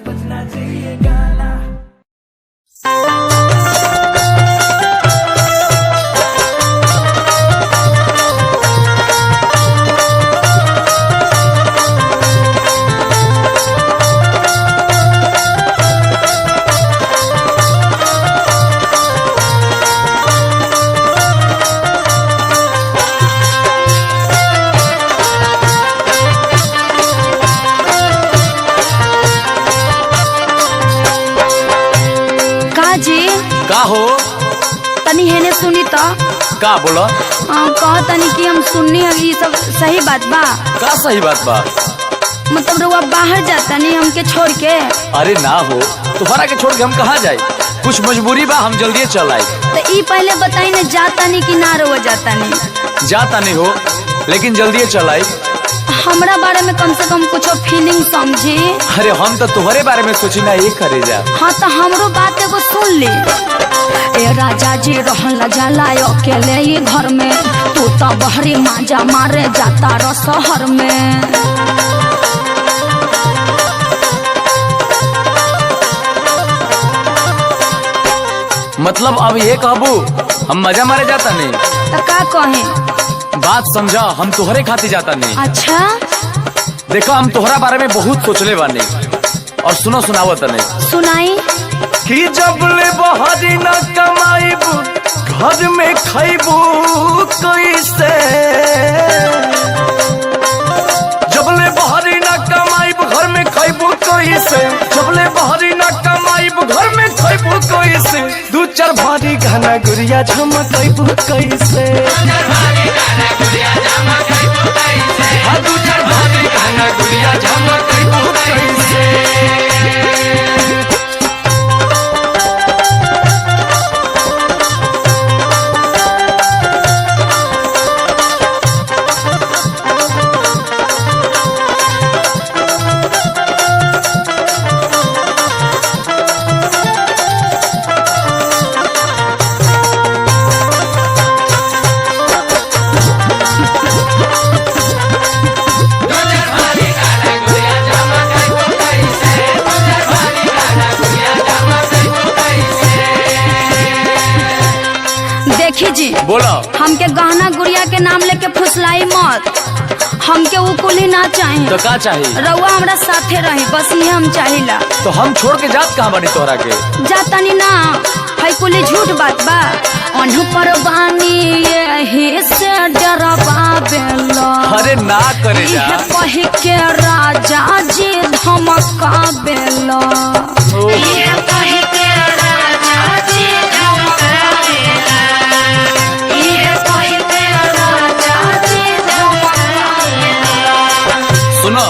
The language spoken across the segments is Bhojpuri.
बजना चाहिए गाना। का हो तनी हेने सुनी तो का बोला कह तनी कि हम सुननी है ये सब सही बात बा। का सही बात बा? मतलब रउआ बाहर जाता नहीं हमके छोड़ के? अरे ना हो, तुम्हारा के छोड़ के हम कहाँ जाए, कुछ मजबूरी बा, हम जल्दी चल आए। तो ई पहले बताई ना जाता नहीं कि ना रउआ जाता नहीं? जाता नहीं हो लेकिन जल्दी चल आए। हमरा बारे में कम से कम कुछ फीलिंग समझी। अरे हम तो तुम्हारे बारे में सोची ना ये करे जा। हाँ तो हमरो बात एगो सुन ली। ए राजा जी रहला जाला अकेले ही घर में, तू तो बहरी माजा मारे जाता र शहर में। मतलब अब ये कहबू हम मजा मारे जाता नहीं? तो का कहे? बात समझा, हम तुम्हारे खातिर जाता नहीं। अच्छा देखो हम तुम्हारा बारे में बहुत सोचले बानी और सुनो सुनावत नहीं। सुनाई कि जब ले बहरी न कमाईबू घर में खैबू कैसे, जब ले बहरी न कमाईबू घर में खैबू कैसे, जब ले बहरी न कमाईबू घर में खैबू कैसे, दू चार भारी गाना गुड़िया झमकैबू कैसे, हाँ दू चार भारी गाना गुड़िया झमकैबू कैसे। देखी जी बोला हमके गहना गुड़िया के नाम लेके फुसलाई मत, हमके वो कुली ना चाहिए। तो का चाहिए? रउआ हमरा साथे रही, बस ये हम चाहिला। तो हम छोड़ के जात कहाँ बनी तोहरा के? जातानी ना है कुली झूठ बात बा। अनु पर बानी यही से डरवा बेला। अरे ना करे जा। इहे कही के राजा जी धमका बेला। इहे कही के राजा जी धमका बेला। इहे कही के राजा जी धमका बेला। सुनो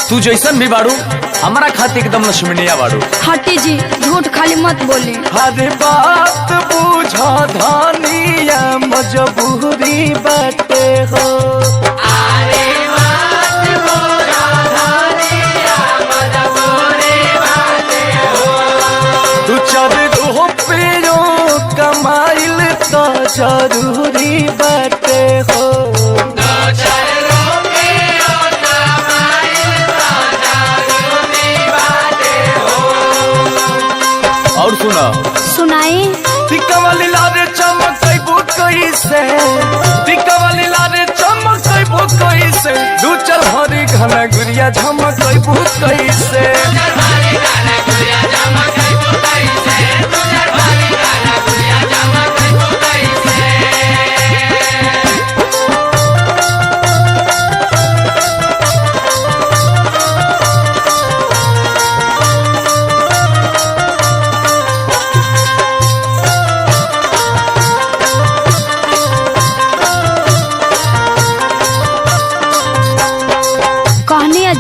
तू जैसन भी बाड़ू हमारा खातिर एकदम लक्ष्मणिया बाड़ू। हटी जी झूठ खाली मत बोली। हर बात बुझा धानिया मजबूरी बाटे हो। अरे बात बुझा धानिया मजबूरी बाटे हो। तू चार रुपयो कमाइल तो जरूरी बाटे हो। और सुनो सुनाई टिका वाली लारे चमकैबू कैसे, टिका वाली लारे चमकैबू कैसे, दू चार भारी घना गुड़िया झमकैबू कैसे।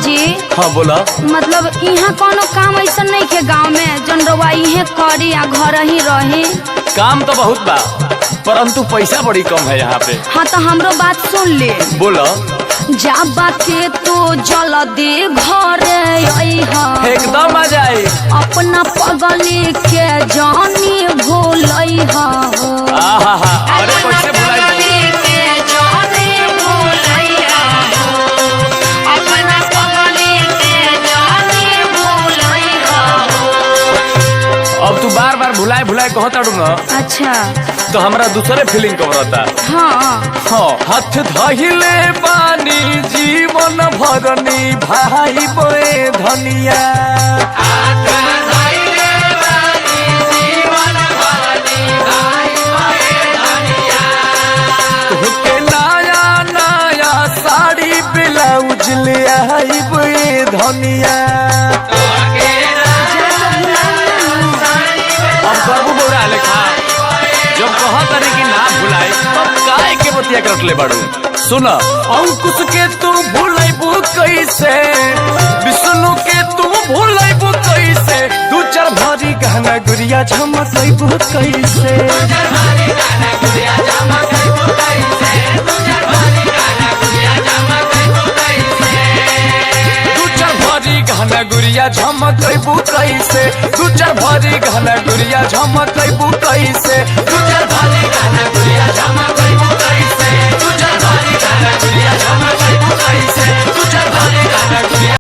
जी हाँ बोला। मतलब यहाँ कोनो काम ऐसा नहीं के गांव में जन रउआ इहे करी या घर ही रही? काम तो बहुत बा परंतु पैसा बड़ी कम है यहाँ पे। हाँ तो हमरो बात सुन ले। बोला जाबा के तो जल्दी घरे अइहा, एकदम आ जाए। अपना पगली के जानी भूलइहा। आहा अरे कैसे भुलाई? बार भुलाए भुलाए कहत अड़ू न अच्छा तो हमरा दूसरे फीलिंग कबरता। हाँ हाँ हाथ धहिले बानी जीवन भरनी भाई बोए धनिया। तोहके नया नया साड़ी ब्लाउज ले आई बोए धनिया। अब बाबू बोरा लेखा जब कहत रही कि ना भुलाई तब काय के बतिया करटले बाड़ू। सुन अंकुश के तू भूलैबू कैसे, विष्णु के तू भूलैबू कैसे, दू चार भारी गहना गुड़िया झमकैबू कैसे। दू चार भारी गहना गुड़िया झमकैबू कैसे। दू चार भारी गहना गुड़िया झमकैबू कैसे। दू चार भारी गहना गुड़िया झमकैबू कैसे। दू चार भारी गहना गुड़िया झमकैबू कैसे। दू चार भारी